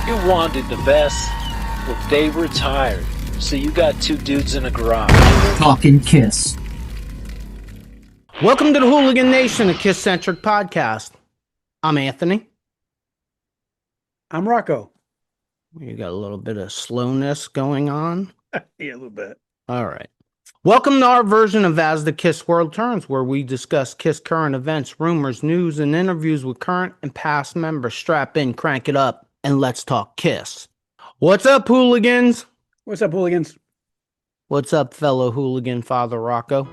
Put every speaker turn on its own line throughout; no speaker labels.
You wanted the best, well, they retired. So you got two dudes in a garage.
Talking KISS.
Welcome to the Hooligan Nation, a KISS-Centric Podcast. I'm Anthony.
I'm Rocco.
You got a little bit of slowness going on.
Yeah, a little bit.
All right. Welcome to our version of As the KISS World Turns, where we discuss KISS current events, rumors, news, and interviews with current and past members. Strap in, crank it up, and let's talk KISS. What's up, hooligans?
What's up, hooligans?
What's up, fellow hooligan Father Rocco?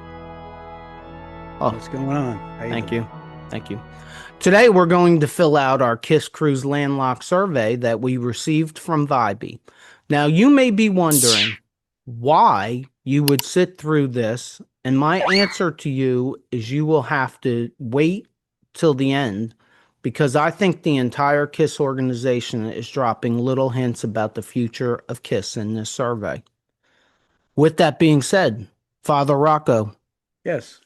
Oh,
what's going on?
Thank you. Thank you. Today, we're going to fill out our KISS Kruise Landlocked Survey that we received from Vibey. Now, you may be wondering why you would sit through this, and my answer to you is you will have to wait till the end, because I think the entire KISS organization is dropping little hints about the future of KISS in this survey. With that being said, Father Rocco.
Yes.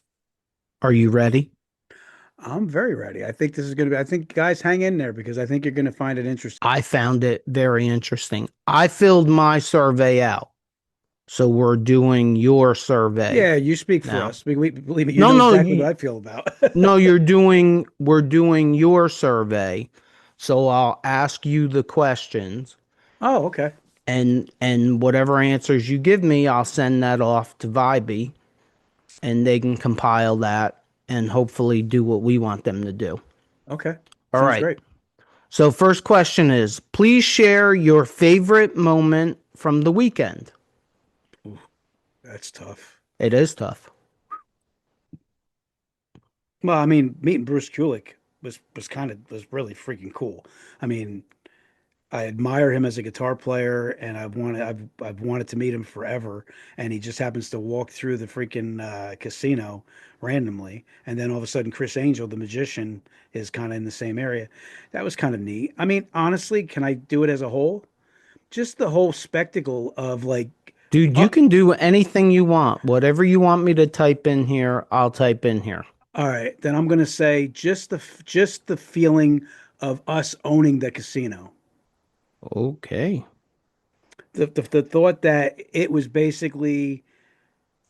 Are you ready?
I'm very ready. I think this is going to be, I think guys hang in there because I think you're going to find it interesting.
I found it very interesting. I filled my survey out. So we're doing your survey.
Yeah, you speak for
now.
us. Believe me, you know exactly what I feel about.
No, we're doing your survey. So I'll ask you the questions.
Oh, okay.
And whatever answers you give me, I'll send that off to Vibey, and they can compile that and hopefully do what we want them to do.
Okay.
All
Sounds
right.
Great.
So first question is, please share your favorite moment from the weekend.
Ooh, that's tough.
It is tough.
Well, I mean, meeting Bruce Kulick was really freaking cool. I mean, I admire him as a guitar player, and I've wanted to meet him forever. And he just happens to walk through the freaking casino randomly, and then all of a sudden, Chris Angel, the magician, is kind of in the same area. That was kind of neat. I mean, honestly, can I do it as a whole? Just the whole spectacle of like,
dude, you can do anything you want. Whatever you want me to type in here, I'll type in here.
All right, then I'm gonna say just the feeling of us owning the casino.
Okay.
The thought that it was basically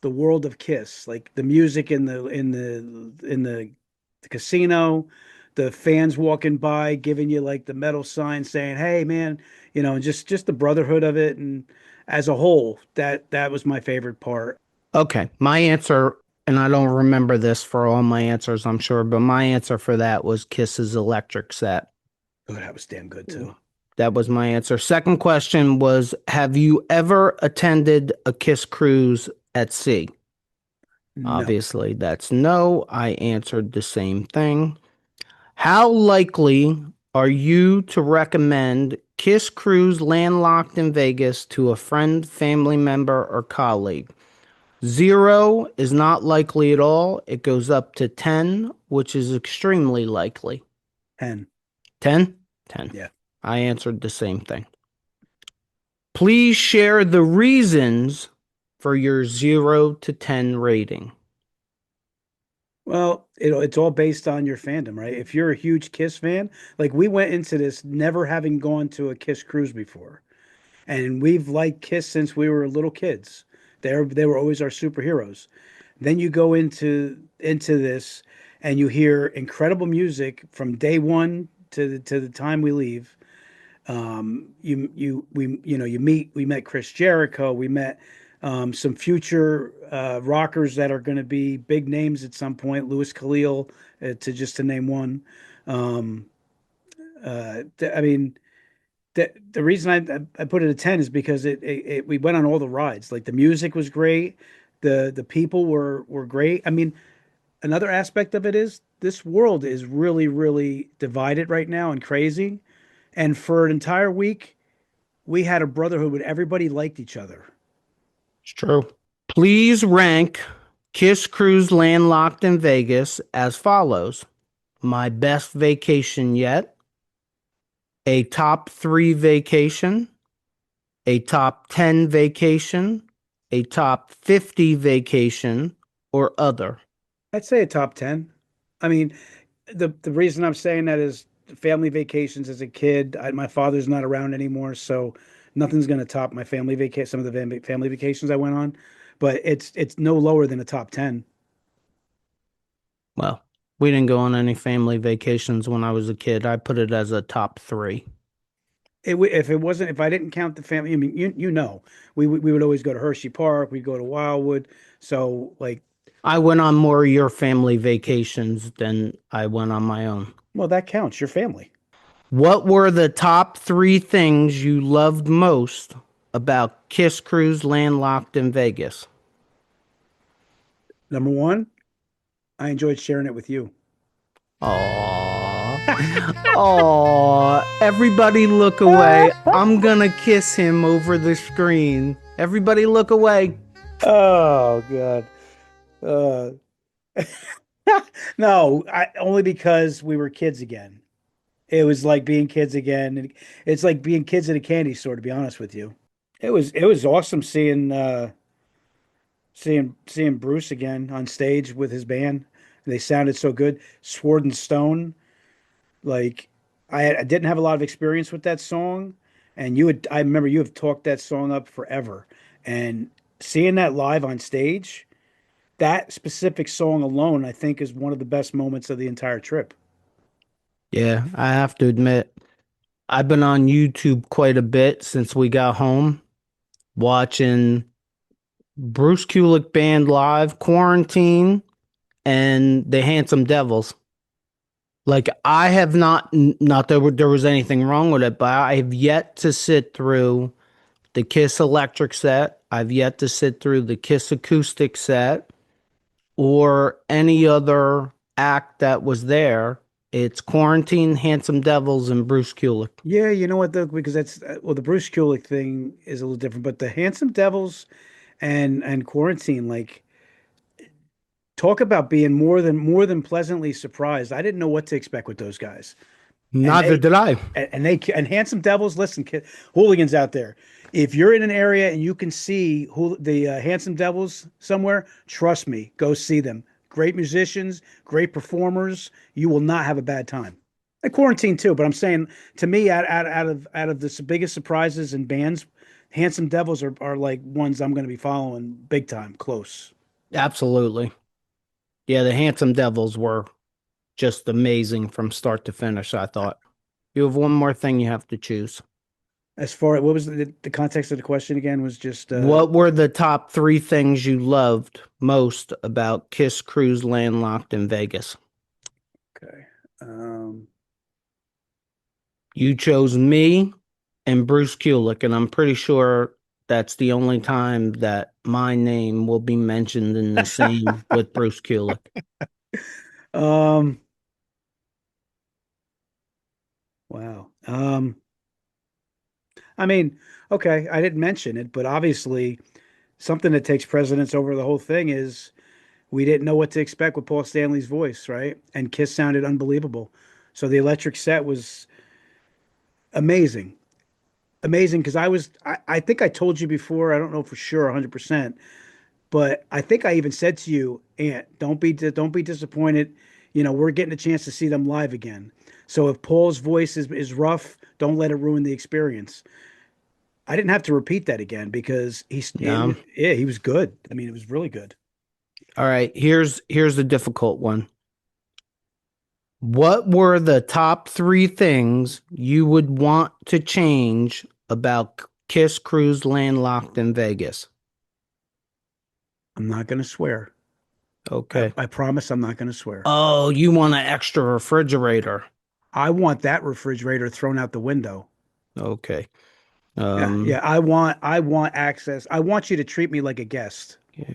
the world of KISS, like the music in the casino, the fans walking by giving you like the metal sign saying, "Hey, man," and just the brotherhood of it, and as a whole, that was my favorite part.
Okay, my answer, and I don't remember this for all my answers, I'm sure, but my answer for that was KISS's electric set.
Oh, that was damn good too.
That was my answer. Second question was, have you ever attended a KISS cruise at sea? No. Obviously, that's no. I answered the same thing. How likely are you to recommend KISS Cruise Landlocked in Vegas to a friend, family member, or colleague? 0 is not likely at all. It goes up to 10, which is extremely likely.
10.
10? 10.
Yeah. I
answered the same thing. Please share the reasons for your 0 to 10 rating.
Well, it's all based on your fandom, right? If you're a huge KISS fan, like we went into this never having gone to a KISS cruise before. And we've liked KISS since we were little kids. They were always our superheroes. Then you go into this and you hear incredible music from day one to the time we leave. We met Chris Jericho. We met some future rockers that are going to be big names at some point. Louis Khalil, to name one. The reason I put it at 10 is because we went on all the rides. Like the music was great, the people were great. I mean, another aspect of it is this world is really, really divided right now and crazy. And for an entire week, we had a brotherhood where everybody liked each other.
It's true. Please rank KISS Cruise Landlocked in Vegas as follows. My best vacation yet, a top 3 vacation, a top 10 vacation, a top 50 vacation, or other.
I'd say a top 10. I mean, the reason I'm saying that is family vacations as a kid. My father's not around anymore, so nothing's going to top my family vacation. Some of the family vacations I went on, but it's no lower than a top 10.
Well, we didn't go on any family vacations when I was a kid. I put it as a top three.
If it wasn't, if I didn't count the family, I mean, you know, we would always go to Hershey Park, we'd go to Wildwood. So like,
I went on more of your family vacations than I went on my own.
well, that counts. Your family.
What were the top three things you loved most about KISS Cruise Landlocked in Vegas?
Number one, I enjoyed sharing it with you.
Aww. Aww. Everybody look away. I'm gonna kiss him over the screen. Everybody look away.
Oh God. Uh, no, only because we were kids again. It was like being kids again. It's like being kids at a candy store, to be honest with you. It was awesome seeing Bruce again on stage with his band. They sounded so good. Sword and Stone. Like I didn't have a lot of experience with that song, and I remember you have talked that song up forever. And seeing that live on stage, that specific song alone, I think, is one of the best moments of the entire trip.
Yeah, I have to admit, I've been on YouTube quite a bit since we got home, watching Bruce Kulick Band live, Quarantine, and the Handsome Devils. Like I have not that there was anything wrong with it, but I have yet to sit through the KISS electric set. I've yet to sit through the KISS acoustic set or any other act that was there. It's Quarantine, Handsome Devils, and Bruce Kulick.
Yeah, you know what though, because that's well, the Bruce Kulick thing is a little different, but the Handsome Devils and Quarantine, like talk about being more than pleasantly surprised. I didn't know what to expect with those guys. And
Neither
they
did I.
and Handsome Devils, listen, hooligans out there. If you're in an area and you can see who the Handsome Devils somewhere, trust me, go see them. Great musicians, great performers. You will not have a bad time. And Quarantine too, but I'm saying to me, out of the biggest surprises in bands, Handsome Devils are like ones I'm going to be following big time, close.
Absolutely. Yeah, the Handsome Devils were just amazing from start to finish, I thought. You have one more thing you have to choose.
As far what was the context of the question again was just
What were the top three things you loved most about KISS Cruise Landlocked in Vegas?
okay.
You chose me and Bruce Kulick, and I'm pretty sure that's the only time that my name will be mentioned in the same with Bruce Kulick.
Wow. I mean, okay, I didn't mention it, but obviously something that takes precedence over the whole thing is we didn't know what to expect with Paul Stanley's voice, right? And Kiss sounded unbelievable. So the electric set was amazing. Amazing because I think I told you before, I don't know for sure 100%, but I think I even said to you, Aunt, don't be disappointed. You know, we're getting a chance to see them live again. So if Paul's voice is rough, don't let it ruin the experience. I didn't have to repeat that again because
No.
he was good. I mean, it was really good.
All right, here's the difficult one. What were the top three things you would want to change about KISS Cruise Landlocked in Vegas?
I'm not going to swear.
Okay.
I promise I'm not going to swear.
Oh, you want an extra refrigerator?
I want that refrigerator thrown out the window.
Okay.
Yeah. I want access. I want you to treat me like a guest.
Yeah.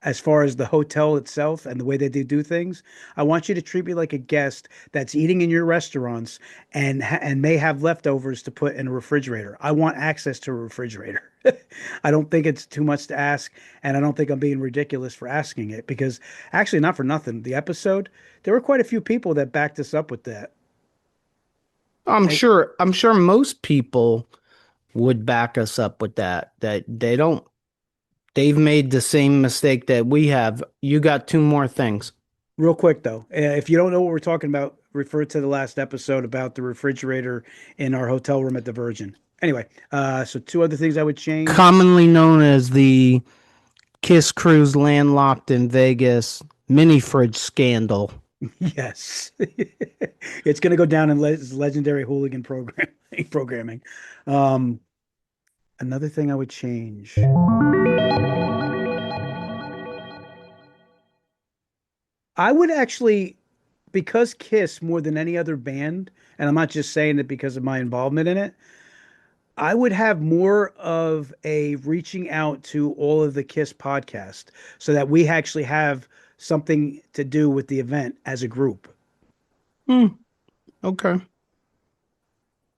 As far as the hotel itself and the way that they do things, I want you to treat me like a guest that's eating in your restaurants and may have leftovers to put in a refrigerator. I want access to a refrigerator. I don't think it's too much to ask, and I don't think I'm being ridiculous for asking it because actually, not for nothing, the episode there were quite a few people that backed us up with that.
I'm
And
sure most people would back us up with that they've made the same mistake that we have. You got two more things.
real quick though, if you don't know what we're talking about, refer to the last episode about the refrigerator in our hotel room at the Virgin. Anyway, so two other things I would change.
Commonly known as the KISS Cruise Landlocked in Vegas mini fridge scandal.
Yes, it's going to go down in legendary hooligan programming. Another thing I would change. I would actually, because KISS more than any other band, and I'm not just saying it because of my involvement in it, I would have more of a reaching out to all of the KISS podcast so that we actually have something to do with the event as a group.
Okay.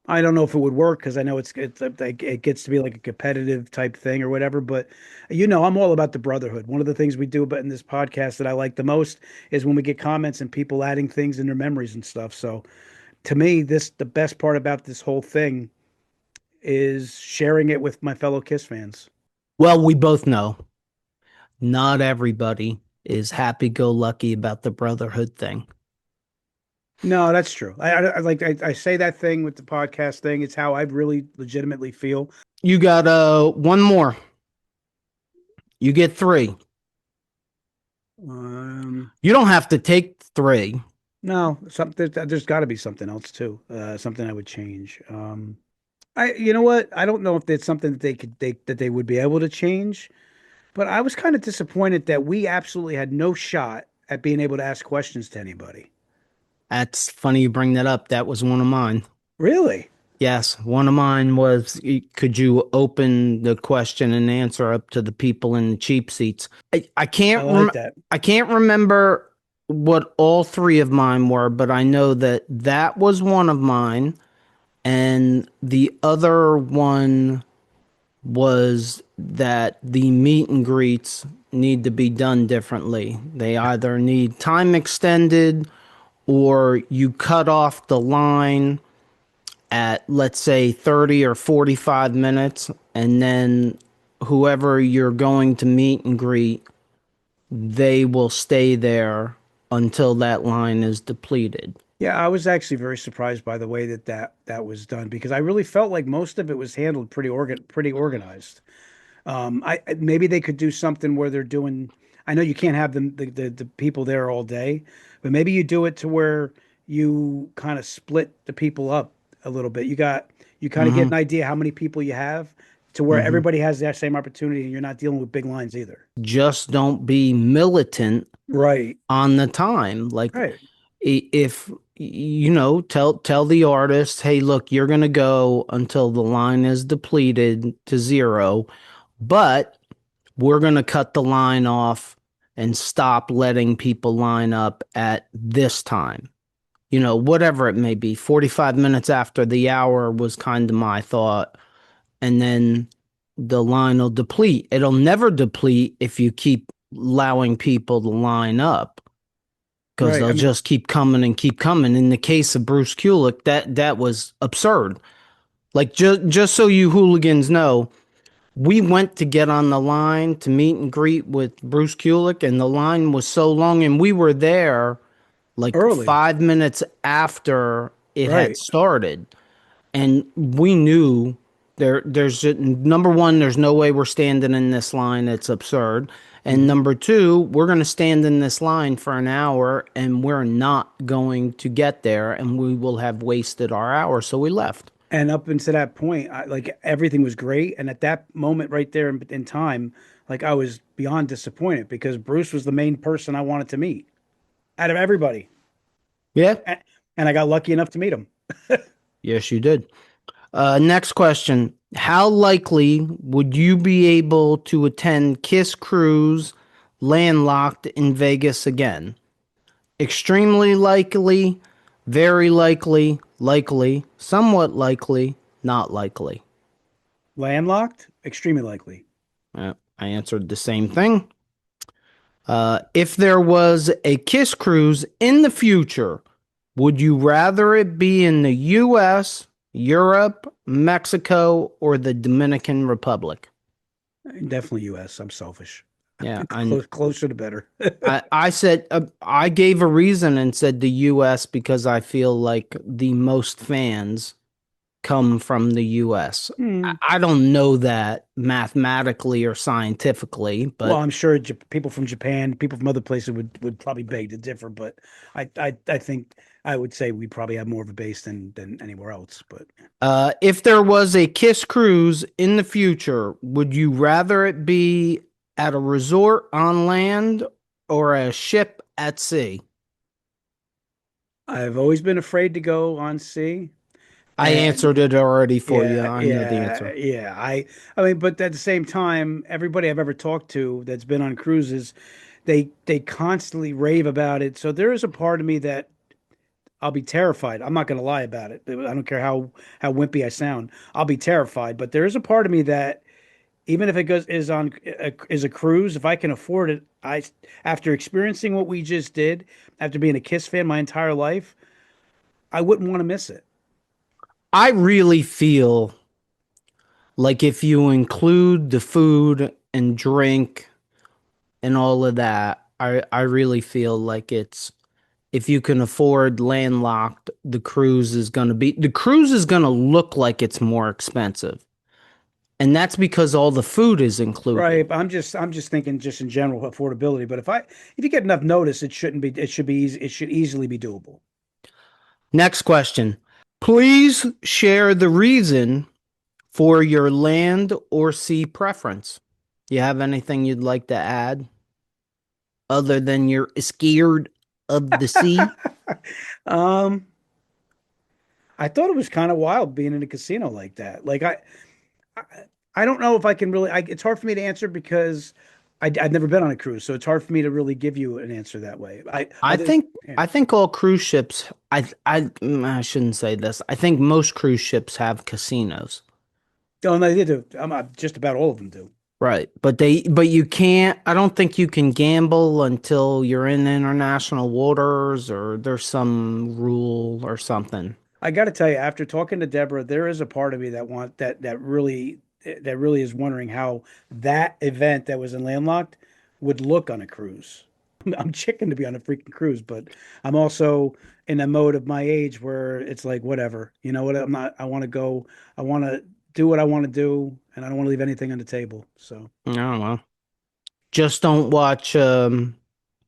I don't know if it would work because I know it's like it gets to be like a competitive type thing or whatever. But I'm all about the brotherhood. One of the things we do about in this podcast that I like the most is when we get comments and people adding things in their memories and stuff. So to me, the best part about this whole thing is sharing it with my fellow KISS fans.
Well, we both know not everybody is happy-go-lucky about the brotherhood thing.
No, that's true. I say that thing with the podcast thing. It's how I really legitimately feel.
You got one more. You get 3. You don't have to take 3.
No, there's got to be something else too. Something I would change. You know what? I don't know if it's something that they would be able to change, but I was kind of disappointed that we absolutely had no shot at being able to ask questions to anybody.
That's funny you bring that up. That was one of mine.
Really?
Yes, one of mine was, could you open the question and answer up to the people in the cheap seats? I can't
that.
I can't remember what all 3 of mine were, but I know that was one of mine, and the other one was that the meet and greets need to be done differently. They either need time extended or you cut off the line at, let's say, 30 or 45 minutes, and then whoever you're going to meet and greet, they will stay there until that line is depleted.
Yeah, I was actually very surprised by the way that was done because I really felt like most of it was handled pretty organized. Maybe they could do something where they're doing. I know you can't have the people there all day, but maybe you do it to where you kind of split the people up a little bit. You kind of get an idea how many people you have to where everybody has that same opportunity, and you're not dealing with big lines either.
Just don't be militant,
Right,
on the time. Like,
right.
if tell the artist, hey, look, you're gonna go until the line is depleted to 0, but we're gonna cut the line off and stop letting people line up at this time. Whatever it may be. 45 minutes after the hour was kind of my thought, and then the line will deplete. It'll never deplete if you keep allowing people to line up, because they'll just keep coming and keep coming. In the case of Bruce Kulick, that was absurd. Like, just so you hooligans know, we went to get on the line to meet and greet with Bruce Kulick, and the line was so long, and we were there like
early.
5 minutes after it had started. And we knew there's number one, there's no way we're standing in this line. It's absurd. And number 2, we're going to stand in this line for an hour and we're not going to get there, and we will have wasted our hour. So we left.
And up until that point, everything was great. And at that moment right there in time, like, I was beyond disappointed because Bruce was the main person I wanted to meet out of everybody.
Yeah.
And I got lucky enough to meet him.
Yes, you did. Next question. How likely would you be able to attend KISS Cruise Landlocked in Vegas again? Extremely likely, very likely, likely, somewhat likely, not likely.
Landlocked? Extremely likely.
I answered the same thing. If there was a KISS Cruise in the future, would you rather it be in the U.S., Europe, Mexico, or the Dominican Republic?
Definitely U.S. I'm selfish.
Yeah,
Closer to better.
I said I gave a reason and said the U.S. because I feel like the most fans come from the U.S.
Hmm.
I don't know that mathematically or scientifically,
Well,
but
I'm sure people from Japan, people from other places would probably beg to differ, but I think I would say we probably have more of a base than anywhere else. But
if there was a KISS cruise in the future, would you rather it be at a resort on land or a ship at sea?
I've always been afraid to go on sea,
I
and
answered it already for you.
yeah,
I know the
yeah,
answer.
yeah. I mean, but at the same time, everybody I've ever talked to that's been on cruises, they constantly rave about it. So there is a part of me that I'll be terrified. I'm not going to lie about it. I don't care how wimpy I sound. I'll be terrified. But there is a part of me that even if it goes is a cruise, if I can afford it, I after experiencing what we just did, after being a Kiss fan my entire life, I wouldn't want to miss it.
I really feel like if you include the food and drink and all of that, I really feel like it's if you can afford landlocked, the cruise is gonna look like it's more expensive. And that's because all the food is included.
Right. But I'm just thinking just in general affordability. But if you get enough notice, it should be easy. It should easily be doable.
Next question. Please share the reason for your land or sea preference. You have anything you'd like to add other than you're scared of the sea?
um, I thought it was kind of wild being in a casino like that. I, I don't know if I can really. It's hard for me to answer because I've never been on a cruise, so it's hard for me to really give you an answer that way.
I
Other,
think
yeah.
I think all cruise ships I shouldn't say this. I think most cruise ships have casinos.
Oh, no, they do. Just about all of them do.
Right. But you can't I don't think you can gamble until you're in international waters or there's some rule or something.
I got to tell you, after talking to Deborah, there is a part of me that really is wondering how that event that was in Landlocked would look on a cruise. I'm chicken to be on a freaking cruise, but I'm also in a mode of my age where it's like whatever. You know what? I'm not. I want to go. I want to do what I want to do, and I don't want to leave anything on the table. So
I don't know. Just don't watch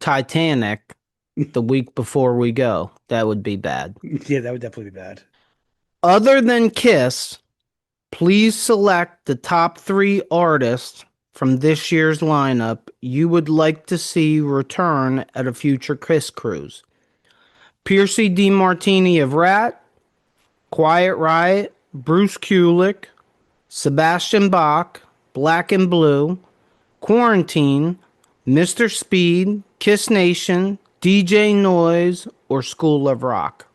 Titanic the week before we go. That would be bad.
yeah, that would definitely be bad.
Other than Kiss, please select the top 3 artists from this year's lineup you would like to see return at a future Kiss cruise. Piercy DeMartini of Rat, Quiet Riot, Bruce Kulick, Sebastian Bach, Black and Blue, Quarantine, Mr. Speed, Kiss Nation, DJ Noise, or School of Rock.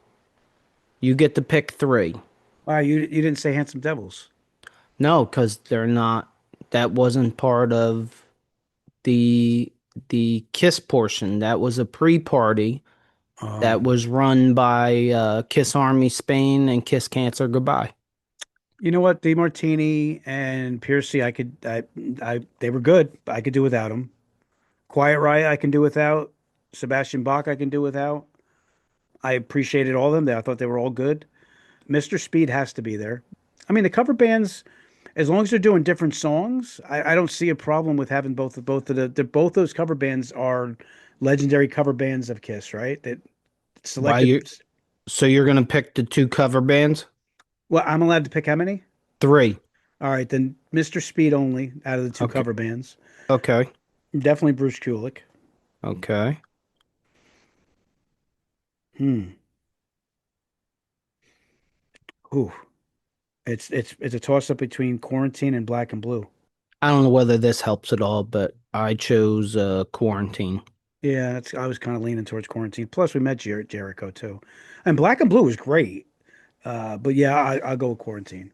You get to pick 3.
Wow, you didn't say Handsome Devils.
No, because they're not. That wasn't part of the the Kiss portion. That was a pre-party that
Um,
was run by Kiss Army Spain and Kiss Cancer Goodbye.
You know what? DeMartini and Piercy, they were good. I could do without them. Quiet Riot, I can do without. Sebastian Bach, I can do without. I appreciated all of them. I thought they were all good. Mr. Speed has to be there. I mean, the cover bands, as long as they're doing different songs, I don't see a problem with having both those cover bands are legendary cover bands of Kiss, right? That
Why
selected.
you? So you're gonna pick the 2 cover bands?
Well, I'm allowed to pick how many?
3.
All right, then Mr. Speed only out of the 2
Okay.
cover bands.
Okay.
Definitely Bruce Kulick.
Okay.
Hmm. Ooh. It's a toss up between Quarantine and Black and Blue.
I don't know whether this helps at all, but I chose Quarantine.
Yeah, I was kind of leaning towards Quarantine. Plus, we met Jericho too, and Black and Blue was great. But yeah, I'll go with Quarantine.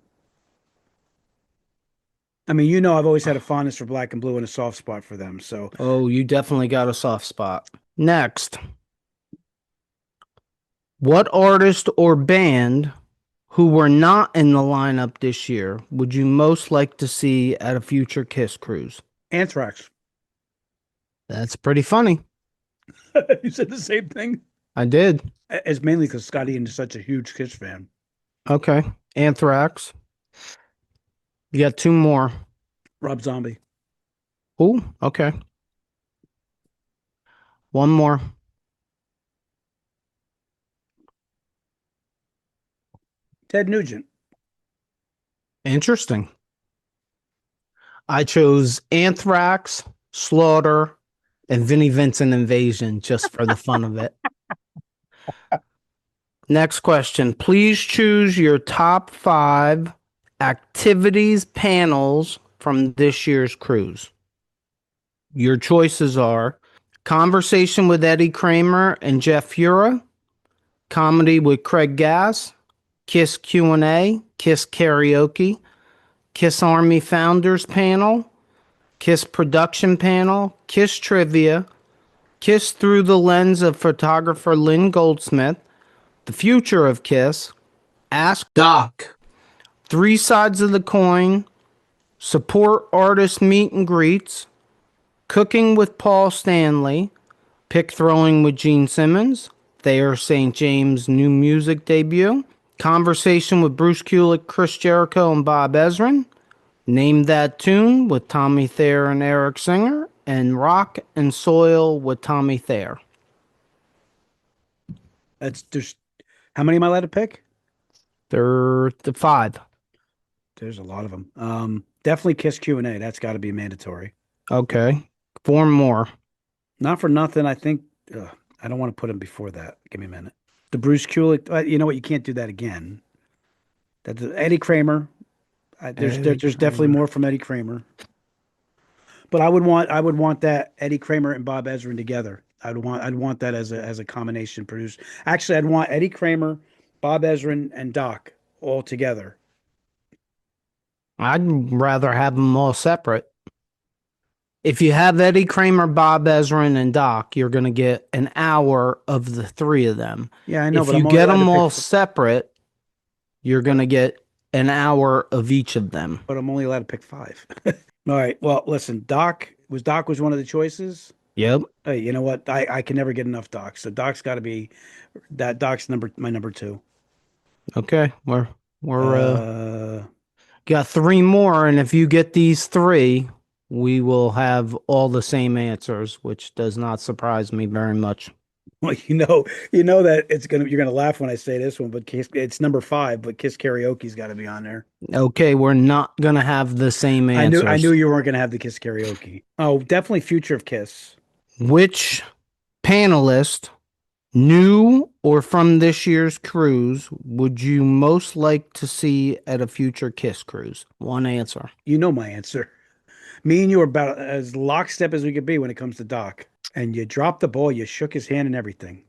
I mean, I've always had a fondness for Black and Blue and a soft spot for them. So
Oh, you definitely got a soft spot. Next, what artist or band who were not in the lineup this year would you most like to see at a future Kiss cruise?
Anthrax.
That's pretty funny.
You said the same thing.
I did.
It's mainly because Scott Ian is such a huge Kiss fan.
Okay. Anthrax. You got two more.
Rob Zombie.
Ooh, okay. One more.
Ted Nugent.
Interesting. I chose Anthrax, Slaughter, and Vinnie Vincent Invasion just for the fun of it. Next question. Please choose your top 5 activities panels from this year's cruise. Your choices are Conversation with Eddie Kramer and Jeff Fura, Comedy with Craig Gass, KISS Q&A, KISS Karaoke, KISS Army Founders Panel, KISS Production Panel, KISS Trivia, KISS Through the Lens of Photographer Lynn Goldsmith, The Future of KISS, Ask
Doc.
3 Sides of the Coin, Support Artist Meet and Greets, Cooking with Paul Stanley, Pick Throwing with Gene Simmons, Thayer St. James' new music debut, Conversation with Bruce Kulick, Chris Jericho, and Bob Ezrin, Name That Tune with Tommy Thayer and Eric Singer, and Rock and Soil with Tommy Thayer.
There's how many am I allowed to pick?
They're the 5.
There's a lot of them. Definitely Kiss Q&A. That's got to be mandatory.
Okay. 4 more.
Not for nothing. I think I don't want to put him before that. Give me a minute. The Bruce Kulick. You know what? You can't do that again. That's Eddie Kramer. There's definitely more from Eddie Kramer. But I would want that Eddie Kramer and Bob Ezrin together. I'd want that as a combination produced. Actually, I'd want Eddie Kramer, Bob Ezrin, and Doc all together.
I'd rather have them all separate. If you have Eddie Kramer, Bob Ezrin, and Doc, you're going to get an hour of the 3 of them.
Yeah, I know.
If
but
you
I'm
get
only allowed
them
to pick
all separate, you're going to get an hour of each of them.
But I'm only allowed to pick 5. All right. Well, listen. Doc was one of the choices.
Yep.
Hey, you know what? I can never get enough Doc. So Doc's got to be that. Doc's my number 2.
Okay. We're got 3 more, and if you get these 3, we will have all the same answers, which does not surprise me very much.
Well, you know that you're gonna laugh when I say this one, but it's number 5. But Kiss Karaoke's got to be on there.
Okay, we're not gonna have the same answers.
I knew you weren't gonna have the Kiss Karaoke. Oh, definitely Future of Kiss.
Which panelist, new or from this year's cruise, would you most like to see at a future KISS cruise? One answer.
You know my answer. Me and you are about as lockstep as we could be when it comes to Doc. And you dropped the ball. You shook his hand and everything.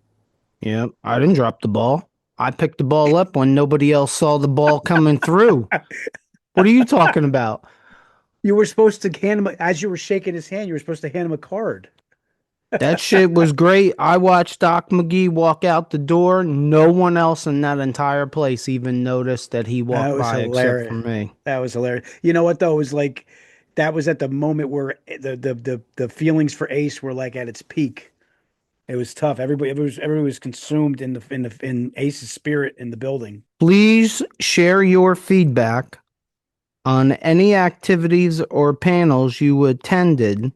Yep, I didn't drop the ball. I picked the ball up when nobody else saw the ball coming through. What are you talking about?
You were supposed to hand him, as you were shaking his hand, you were supposed to hand him a card.
That shit was great. I watched Doc McGee walk out the door. No one else in that entire place even noticed that he walked by except for me.
That was hilarious. You know what though? It was like that was at the moment where the feelings for Ace were like at its peak. It was tough. Everybody was consumed in Ace's spirit in the building.
Please share your feedback on any activities or panels you attended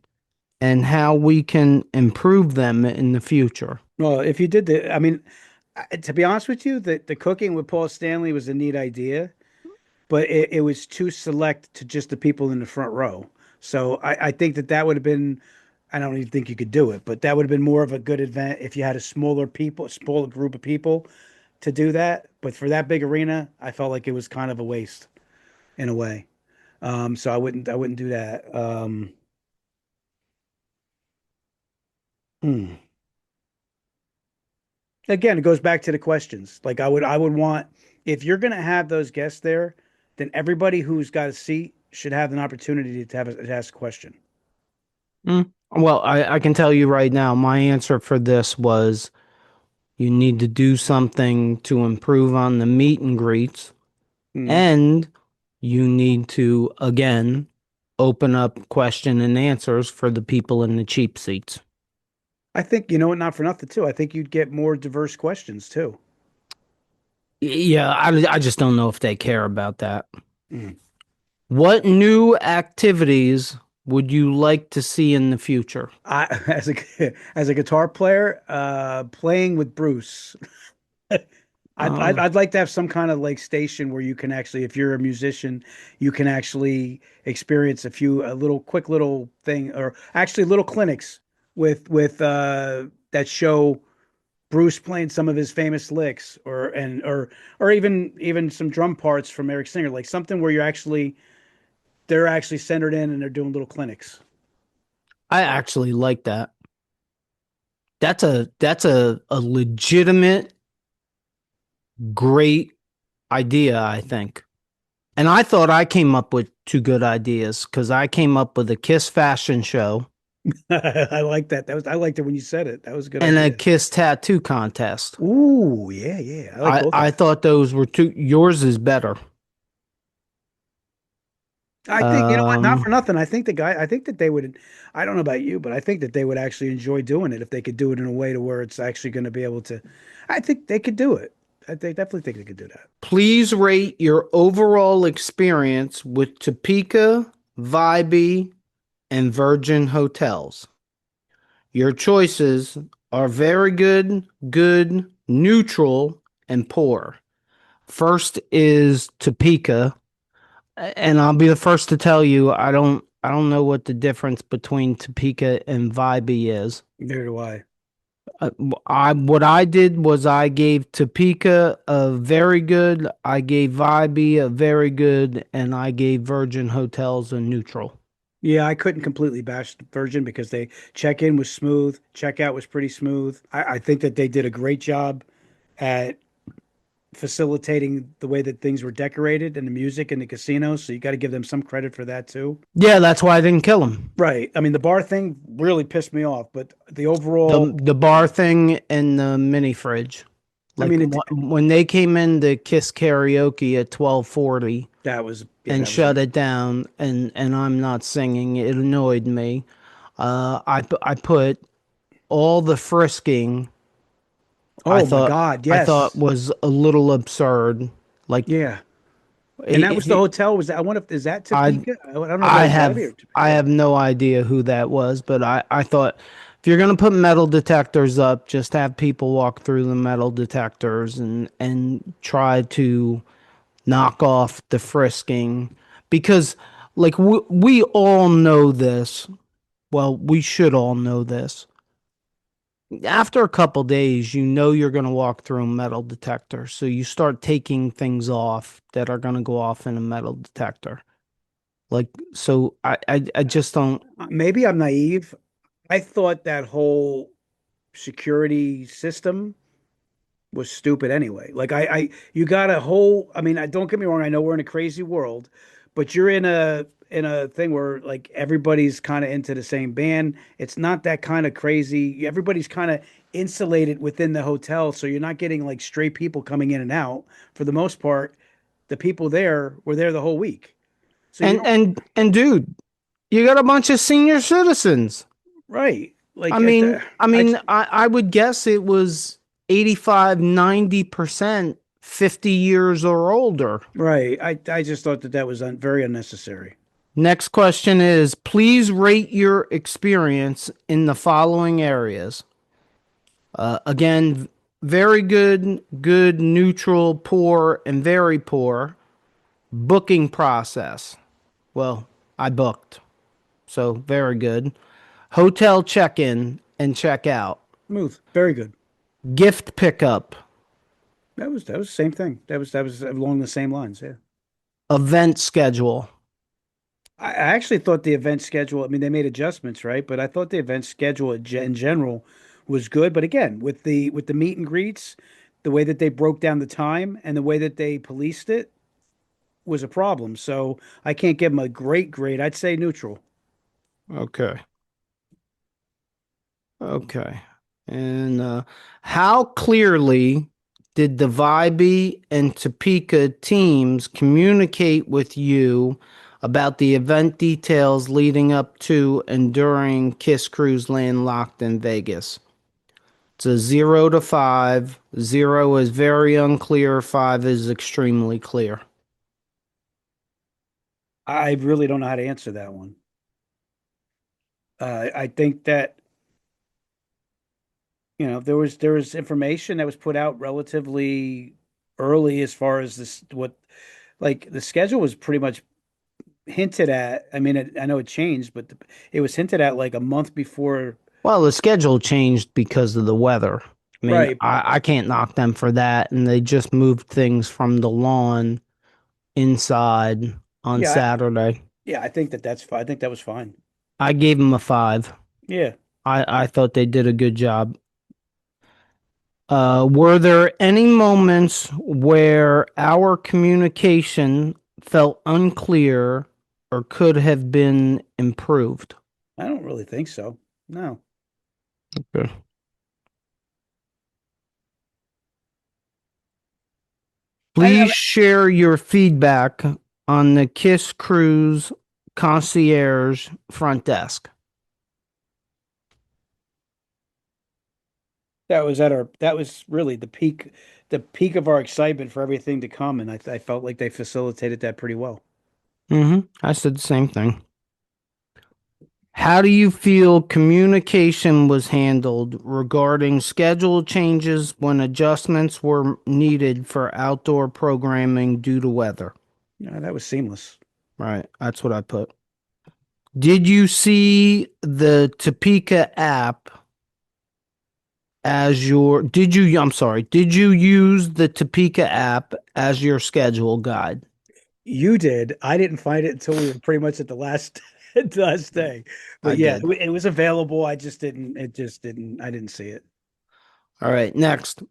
and how we can improve them in the future.
Well, if you did to be honest with you, the cooking with Paul Stanley was a neat idea, but it was too select to just the people in the front row. So I think that would have been, I don't even think you could do it, but that would have been more of a good event if you had a smaller group of people to do that. But for that big arena, I felt like it was kind of a waste in a way. So I wouldn't do that. Again, it goes back to the questions. Like I would want, if you're going to have those guests there, then everybody who's got a seat should have an opportunity to ask a question.
Well, I can tell you right now, my answer for this was you need to do something to improve on the meet and greets, and you need to, again, open up question and answers for the people in the cheap seats.
I think, you know what, not for nothing too. I think you'd get more diverse questions too.
Yeah, I just don't know if they care about that.
Mm.
What new activities would you like to see in the future?
I as a guitar player, playing with Bruce.
Um,
I'd like to have some kind of like station where you can actually, if you're a musician, you can actually experience a little quick little thing, or actually little clinics with that show Bruce playing some of his famous licks, or even some drum parts from Eric Singer, like something where they're actually centered in and they're doing little clinics.
I actually like that. That's a legitimate, great idea, I think. And I thought I came up with two good ideas because I came up with a KISS fashion show
I like that. I liked it when you said it. That was a good
and a
idea.
KISS tattoo contest.
Ooh, yeah, yeah. I like both of
I
them.
thought those were two. Yours is better.
I think, you know what, not for
Um,
nothing. I think that they would, I don't know about you, but I think that they would actually enjoy doing it if they could do it in a way to where it's actually going to be able to, I think they could do it. They definitely think they could do that.
Please rate your overall experience with Topeka, Vibey, and Virgin hotels. Your choices are very good, good, neutral, and poor. First is Topeka, and I'll be the first to tell you I don't know what the difference between Topeka and Vibey is.
Neither do I.
What I did was I gave Topeka a very good, I gave Vibey a very good, and I gave Virgin Hotels a neutral.
Yeah, I couldn't completely bash Virgin because they check in was smooth, check out was pretty smooth. I think that they did a great job at facilitating the way that things were decorated and the music in the casino. So you got to give them some credit for that too.
Yeah, that's why I didn't kill him.
Right. I mean, the bar thing really pissed me off, but the overall,
The bar thing and the mini fridge.
I
Like
mean,
when they came in to Kiss karaoke at 12:40 and
that was
shut it down, and I'm not singing, it annoyed me. I put all the frisking
oh my God,
I thought
yes.
was a little absurd. Like
Yeah. And that was the
it,
hotel. Was that, I wonder if, is that
I
Topeka? I don't know if that was Valley or
I
Topeka.
have no idea who that was, but I thought if you're gonna put metal detectors up, just have people walk through the metal detectors and try to knock off the frisking because like we all know this. Well, we should all know this. After a couple days, you know you're going to walk through a metal detector. So you start taking things off that are going to go off in a metal detector. Like, so I just don't.
Maybe I'm naive. I thought that whole security system was stupid anyway. Like you got a whole, I mean, I don't get me wrong, I know we're in a crazy world, but you're in a thing where like everybody's kind of into the same band. It's not that kind of crazy. Everybody's kind of insulated within the hotel, so you're not getting like stray people coming in and out. For the most part, the people there were there the whole week. So you don't,
And dude, you got a bunch of senior citizens.
right. Like at the
I would guess it was 85, 90% 50 years or older.
right. I just thought that that was very unnecessary.
Next question is please rate your experience in the following areas. Again, very good, good, neutral, poor, and very poor. Booking process. Well, I booked, so very good. Hotel check in and check out.
Smooth. Very good.
Gift pickup.
That was the same thing. That was along the same lines. Yeah.
Event schedule.
I actually thought the event schedule, I mean, they made adjustments, right? But I thought the event schedule in general was good. But again, with the meet and greets, the way that they broke down the time and the way that they policed it was a problem. So I can't give them a great grade. I'd say neutral.
Okay. Okay. And how clearly did the Vibe and Topeka teams communicate with you about the event details leading up to and during KISS Cruise Landlocked in Vegas. It's a 0 to 5. 0 is very unclear. 5 is extremely clear.
I really don't know how to answer that one. I think that there was information that was put out relatively early as far as this what like the schedule was pretty much hinted at. I mean, I know it changed, but it was hinted at like a month before.
Well, the schedule changed because of the weather. I mean,
Right.
I can't knock them for that. And they just moved things from the lawn inside on
Yeah.
Saturday.
Yeah. I think that's fine. I think that was fine.
I gave them a 5.
Yeah.
I thought they did a good job. Were there any moments where our communication felt unclear or could have been improved?
I don't really think so. No.
Okay.
I
Please share your feedback on the KISS Cruise concierge front desk.
that was really the peak of our excitement for everything to come, and I felt like they facilitated that pretty well.
I said the same thing. How do you feel communication was handled regarding schedule changes when adjustments were needed for outdoor programming due to weather?
Yeah, that was seamless.
Right, that's what I put. Did you see the Topeka app as your did you use the Topeka app as your schedule guide?
You did. I didn't find it until we were pretty much at the last the last day.
I
But yeah,
did.
it was available. I just didn't. It just didn't. I didn't see it.
All right, next.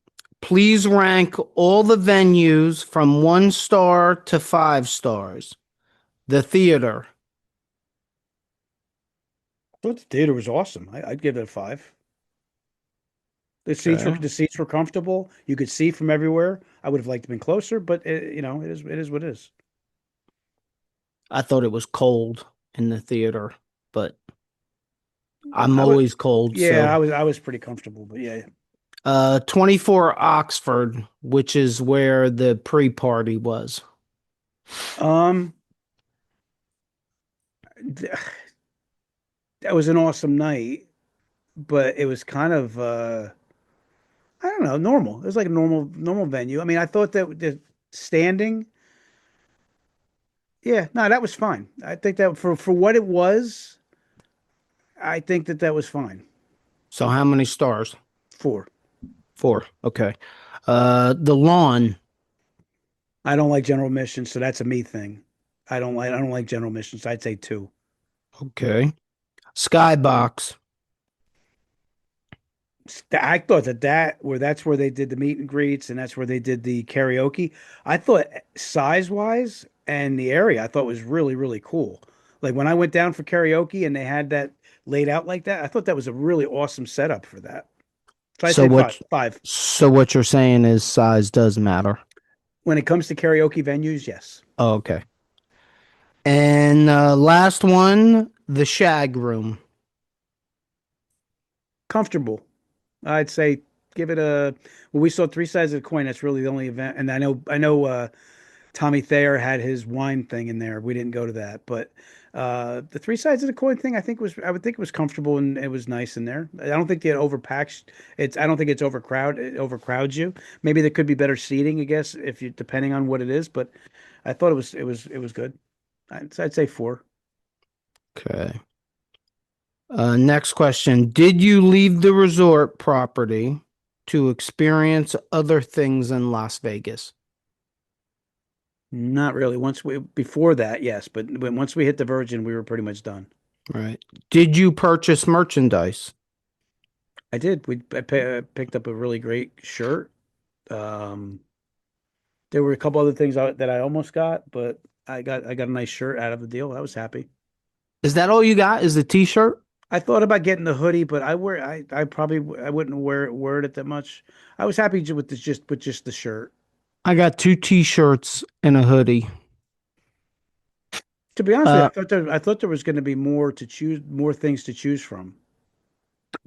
Please rank all the venues from 1 star to 5 stars. The theater.
I thought the theater was awesome. I'd give it a 5.
Okay.
The seats were comfortable. You could see from everywhere. I would have liked to been closer, but it is what it is.
I thought it was cold in the theater, but I'm
I was
always cold,
Yeah,
so
I was pretty comfortable, but yeah.
24 Oxford, which is where the pre-party was.
Um, th- that was an awesome night, but it was kind of I don't know, normal. It was like a normal venue. I mean, I thought that the standing, yeah, no, that was fine. I think that for what it was, I think that was fine.
So how many stars?
4.
4. Okay. The lawn.
I don't like general missions, so that's a me thing. I don't like general missions. I'd say 2.
Okay. Skybox.
I thought that's where they did the meet and greets and that's where they did the karaoke. I thought size wise and the area I thought was really, really cool. Like when I went down for karaoke and they had that laid out like that, I thought that was a really awesome setup for that. So I
So
say
what
5. 5.
so what you're saying is size does matter.
When it comes to karaoke venues, yes.
Oh, okay. And last one, the shag room.
Comfortable. I'd say give it a well, we saw three sides of the coin. That's really the only event. And I know Tommy Thayer had his wine thing in there. We didn't go to that, but the three sides of the coin thing, I would think it was comfortable and it was nice in there. I don't think it overpacks. I don't think it's it overcrowds you. Maybe there could be better seating, I guess, if you depending on what it is. But I thought it was good. I'd say 4.
Okay. Next question. Did you leave the resort property to experience other things in Las Vegas?
Not really. Before that, yes, but once we hit the Virgin, we were pretty much done.
Right. Did you purchase merchandise?
I did. I picked up a really great shirt. Um, there were a couple other things that I almost got, but I got a nice shirt out of the deal. I was happy.
Is that all you got? Is the t-shirt?
I thought about getting the hoodie, but I probably I wouldn't wear it that much. I was happy with just the shirt.
I got 2 t-shirts and a hoodie.
To be honest with you, I thought there was going to be more things to choose from.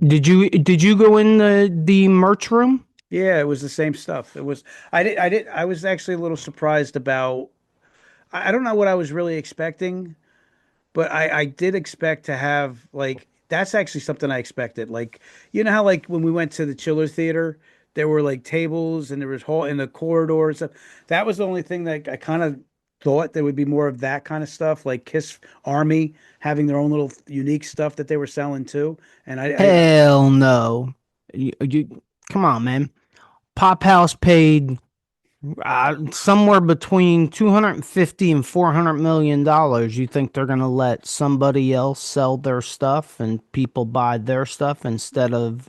Did you go in the merch room?
Yeah, it was the same stuff. I was actually a little surprised about. I don't know what I was really expecting, but I did expect to have like that's actually something I expected. Like you know how like when we went to the Chiller Theater, there were like tables and there was hall in the corridor and stuff. That was the only thing that I kind of thought there would be more of that kind of stuff, like Kiss Army having their own little unique stuff that they were selling too. And
Hell no. You come on, man. Pop House paid somewhere between 250 and 400 million dollars. You think they're gonna let somebody else sell their stuff and people buy their stuff instead of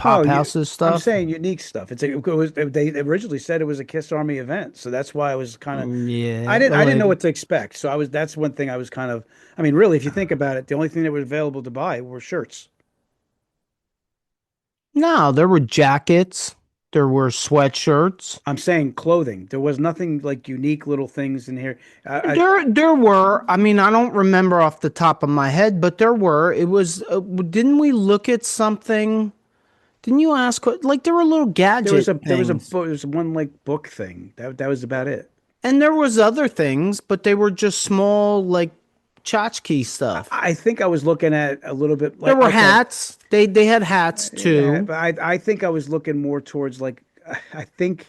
Oh,
Pop House's
I'm
stuff?
saying unique stuff. They originally said it was a Kiss Army event, so that's why I was kind of
Yeah,
I didn't know
like,
what to expect. So that's one thing I was kind of I mean, really, if you think about it, the only thing that was available to buy were shirts.
no, there were jackets, there were sweatshirts.
I'm saying clothing. There was nothing like unique little things in here.
There were. I mean, I don't remember off the top of my head, but there were. It was. Didn't we look at something? Didn't you ask? Like there were little gadget things,
there was one like book thing. That was about it.
and there was other things, but they were just small, like tchotchke stuff.
I think I was looking at a little bit
There
like
were
okay,
hats. They had hats
yeah,
too.
but I think I was looking more towards like I think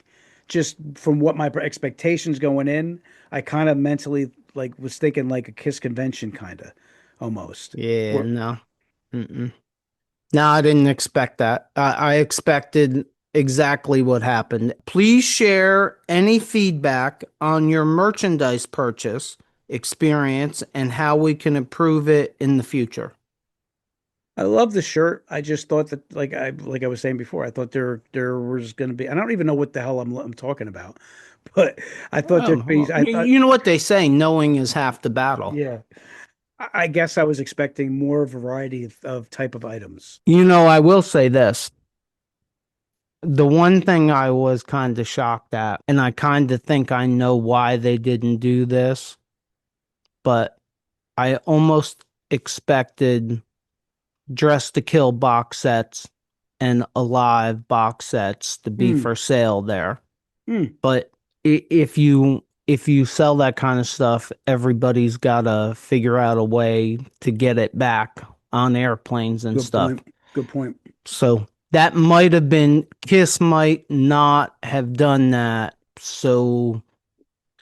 just from what my expectations going in, I kind of mentally like was thinking like a Kiss convention kind of almost.
Yeah,
Where
no. Mm-mm. No, I didn't expect that. I expected exactly what happened. Please share any feedback on your merchandise purchase experience and how we can improve it in the future.
I love the shirt. I just thought that like I was saying before, I thought there was going to be I don't even know what the hell I'm talking about, but I thought there'd be
Well,
I thought
you know what they say, knowing is half the battle.
yeah. I guess I was expecting more variety of type of items.
You know, I will say this. The one thing I was kind of shocked at, and I kind of think I know why they didn't do this, but I almost expected Dress to Kill box sets and Alive box sets to be
Hmm.
for sale there.
Hmm.
But if you sell that kind of stuff, everybody's got to figure out a way to get it back on airplanes and
Good
stuff.
point. Good point.
So that might have been Kiss might not have done that so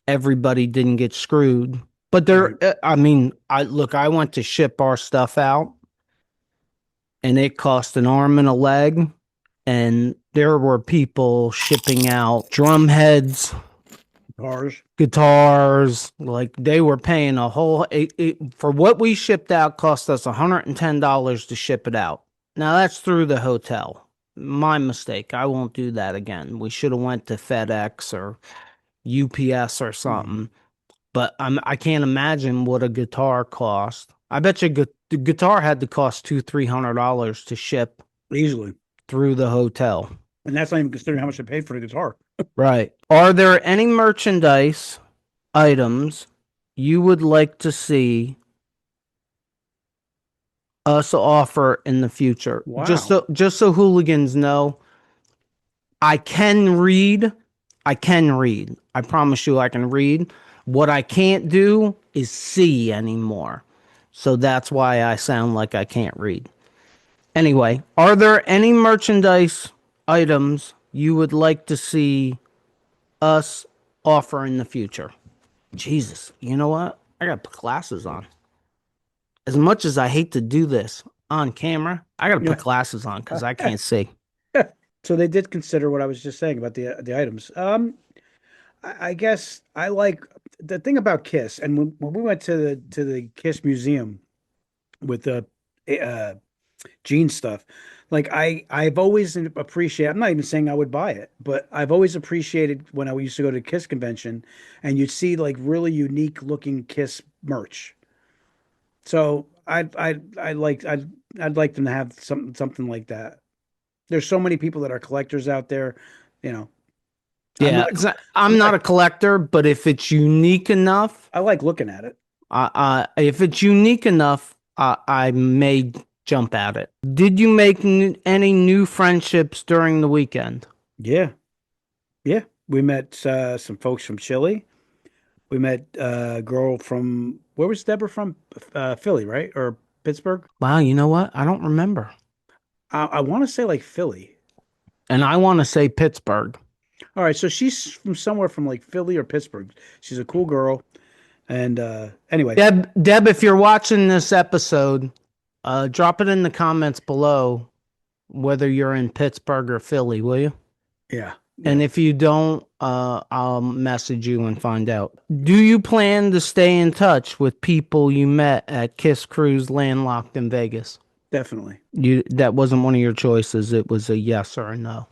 everybody didn't get screwed. But
Right.
I mean, I went to ship our stuff out and it cost an arm and a leg. And there were people shipping out drum heads,
Cars.
guitars, like they were paying a whole for what we shipped out cost us $110 to ship it out. Now that's through the hotel. My mistake. I won't do that again. We should have went to FedEx or UPS or something. But I can't imagine what a guitar cost. I bet you the guitar had to cost $200-300 to ship
Easily.
through the hotel.
And that's not even considering how much I paid for the guitar.
Right. Are there any merchandise items you would like to see us offer in the future?
Wow.
Just so hooligans know, I can read. I can read. I promise you I can read. What I can't do is see anymore. So that's why I sound like I can't read. Anyway, are there any merchandise items you would like to see us offer in the future? Jesus, you know what? I gotta put glasses on. As much as I hate to do this on camera, I gotta put glasses on because I can't see.
So they did consider what I was just saying about the items. I guess I like the thing about Kiss, and when we went to the Kiss Museum with the uh, Gene stuff, like I've always appreciated. I'm not even saying I would buy it, but I've always appreciated when I used to go to Kiss convention, and you'd see like really unique looking Kiss merch. So I'd like them to have something like that. There's so many people that are collectors out there, you know. I'm
Yeah,
not.
I'm not a collector, but if it's unique enough,
I like looking at it.
If it's unique enough, I may jump at it. Did you make any new friendships during the weekend?
Yeah, yeah. We met some folks from Chile. We met a girl from where was Deborah from? Philly, right? Or Pittsburgh?
Wow, you know what? I don't remember.
I want to say like Philly.
And I want to say Pittsburgh.
All right, so she's from somewhere from like Philly or Pittsburgh. She's a cool girl. And anyway,
Deb, if you're watching this episode, drop it in the comments below whether you're in Pittsburgh or Philly, will you?
yeah.
And if you don't, I'll message you and find out. Do you plan to stay in touch with people you met at KISS Kruise Landlocked in Vegas?
Definitely.
That wasn't one of your choices. It was a yes or a no.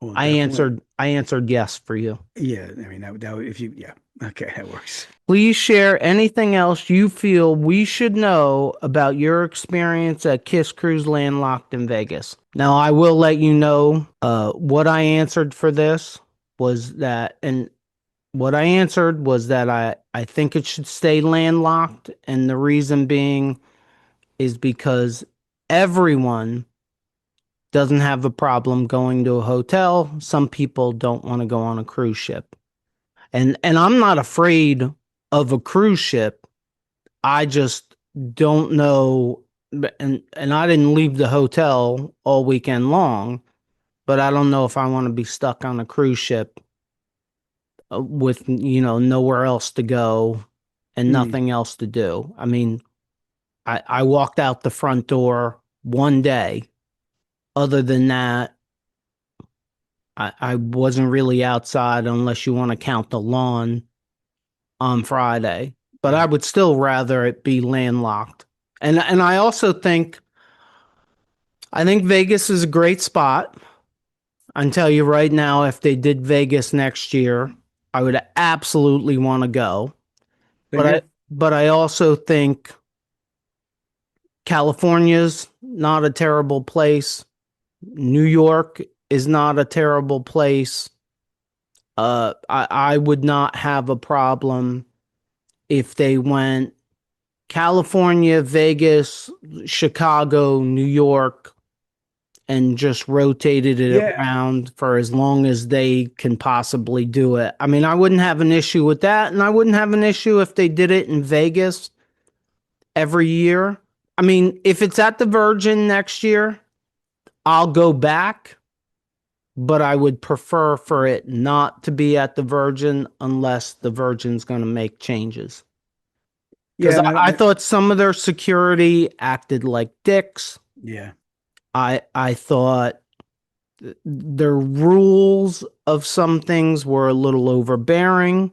Well,
I
definitely.
answered yes for you.
Yeah, I mean that if you yeah. Okay, that works.
Please share anything else you feel we should know about your experience at KISS Kruise Landlocked in Vegas. Now, I will let you know what I answered for this was that, and what I answered was that I think it should stay landlocked. And the reason being is because everyone doesn't have a problem going to a hotel. Some people don't want to go on a cruise ship. And I'm not afraid of a cruise ship. I just don't know, and I didn't leave the hotel all weekend long, but I don't know if I want to be stuck on a cruise ship with, nowhere else to go and nothing else to do. I mean, I walked out the front door one day. Other than that, I wasn't really outside unless you want to count the lawn on Friday, but I would still rather it be landlocked. And I also think Vegas is a great spot. I can tell you right now, if they did Vegas next year, I would absolutely want to go. But I also think California's not a terrible place. New York is not a terrible place. I would not have a problem if they went California, Vegas, Chicago, New York, and just rotated it around for as long as they can possibly do it. I mean, I wouldn't have an issue with that, and I wouldn't have an issue if they did it in Vegas every year. I mean, if it's at the Virgin next year, I'll go back, but I would prefer for it not to be at the Virgin unless the Virgin's going to make changes. Because I thought some of their security acted like dicks.
Yeah.
I thought their rules of some things were a little overbearing.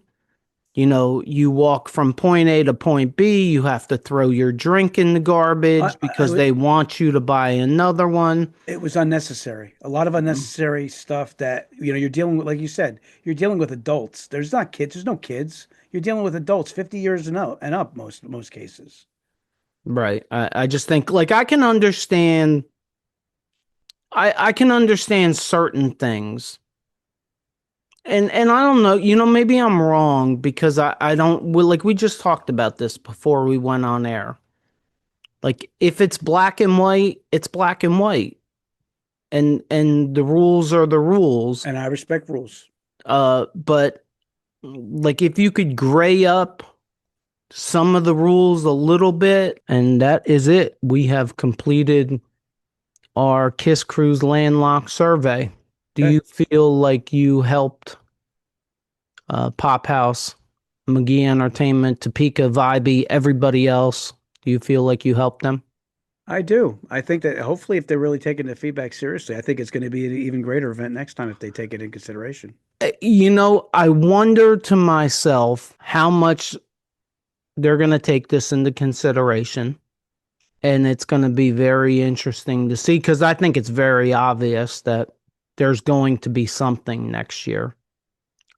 You walk from point A to point B, you have to throw your drink in the garbage because they want you to buy another one.
It was unnecessary. A lot of unnecessary stuff that, you're dealing with, like you said, you're dealing with adults. There's not kids. There's no kids. You're dealing with adults 50 years and up most cases.
Right. I just think I can understand. I can understand certain things. And I don't know, maybe I'm wrong because I don't, we just talked about this before we went on air. If it's black and white, it's black and white. And the rules are the rules.
And I respect rules.
But if you could gray up some of the rules a little bit, and that is it. We have completed our KISS Kruise Landlocked Survey. Do you feel like you helped Pop House, McGee Entertainment, Topeka, Vibey, everybody else? Do you feel like you helped them?
I do. I think that hopefully if they're really taking the feedback seriously, I think it's going to be an even greater event next time if they take it in consideration.
I wonder to myself how much they're going to take this into consideration. And it's going to be very interesting to see because I think it's very obvious that there's going to be something next year.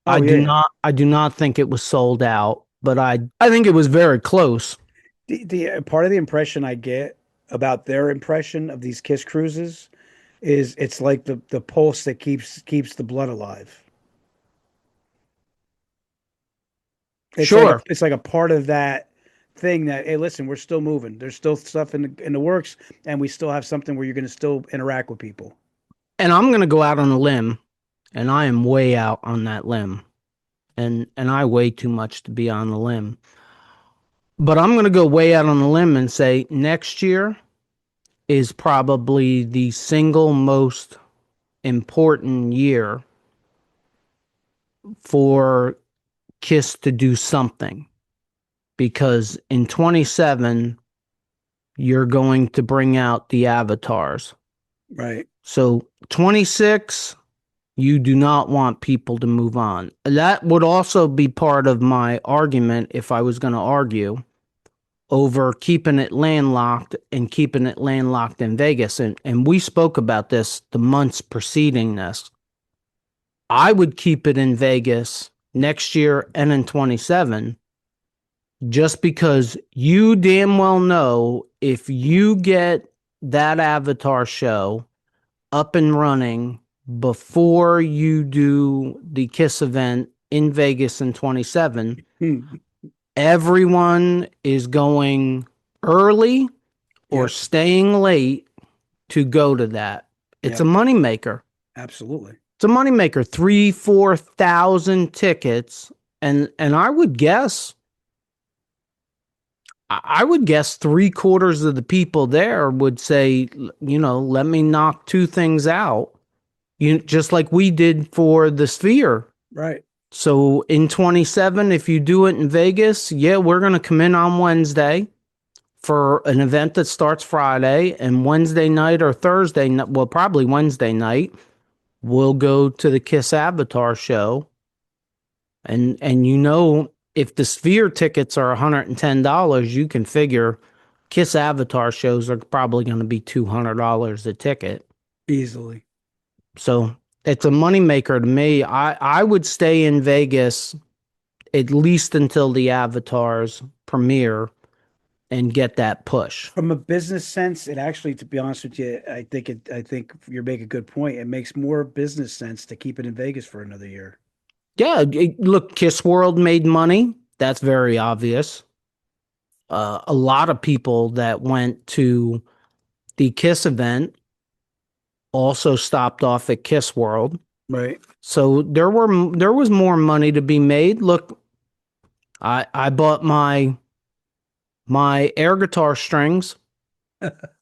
I do not think it was sold out, but I think it was very close.
The part of the impression I get about their impression of these KISS cruises is it's like the pulse that keeps the blood alive. It's
Sure.
it's like a part of that thing that, hey, listen, we're still moving. There's still stuff in the works, and we still have something where you're going to still interact with people.
And I'm going to go out on a limb, and I am way out on that limb. And I weigh too much to be on the limb. But I'm going to go way out on the limb and say next year is probably the single most important year for KISS to do something. Because in 27, you're going to bring out the avatars.
Right.
So 26, you do not want people to move on. That would also be part of my argument if I was going to argue over keeping it landlocked and keeping it landlocked in Vegas. And we spoke about this the months preceding this. I would keep it in Vegas next year and in 27, just because you damn well know if you get that Avatar show up and running before you do the KISS event in Vegas in 27, everyone is going early or staying late to go to that. It's a moneymaker.
Absolutely.
It's a moneymaker. 3,000-4,000 tickets. And I would guess 3/4 of the people there would say, let me knock two things out. Just like we did for the Sphere.
Right.
So in 27, if you do it in Vegas, we're going to come in on Wednesday for an event that starts Friday, and Wednesday night or Thursday, well, probably Wednesday night, we'll go to the KISS Avatar show. And if the Sphere tickets are $110, you can figure KISS Avatar shows are probably going to be $200 a ticket.
Easily.
So it's a moneymaker to me. I would stay in Vegas at least until the Avatars premiere and get that push.
From a business sense, it actually, to be honest with you, I think you're making a good point. It makes more business sense to keep it in Vegas for another year.
Yeah, look, KISS World made money. That's very obvious. A lot of people that went to the KISS event also stopped off at KISS World.
Right.
So there was more money to be made. Look, I bought my air guitar strings.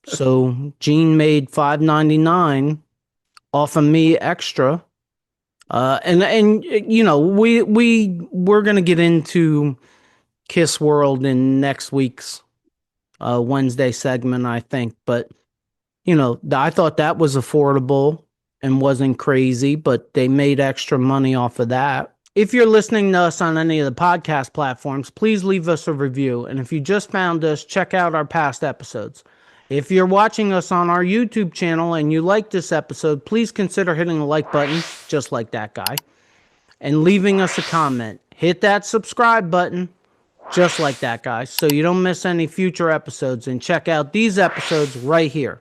So Gene made $5.99 off of me extra. And we're going to get into KISS World in next week's Wednesday segment, I think. But, I thought that was affordable and wasn't crazy, but they made extra money off of that. If you're listening to us on any of the podcast platforms, please leave us a review. And if you just found us, check out our past episodes. If you're watching us on our YouTube channel and you like this episode, please consider hitting the like button, just like that guy, and leaving us a comment. Hit that subscribe button, just like that guy, so you don't miss any future episodes, and check out these episodes right here.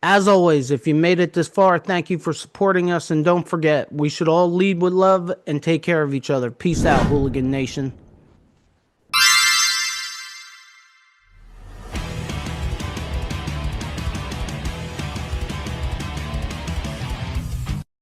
As always, if you made it this far, thank you for supporting us, and don't forget, we should all lead with love and take care of each other. Peace out, Hooligan Nation.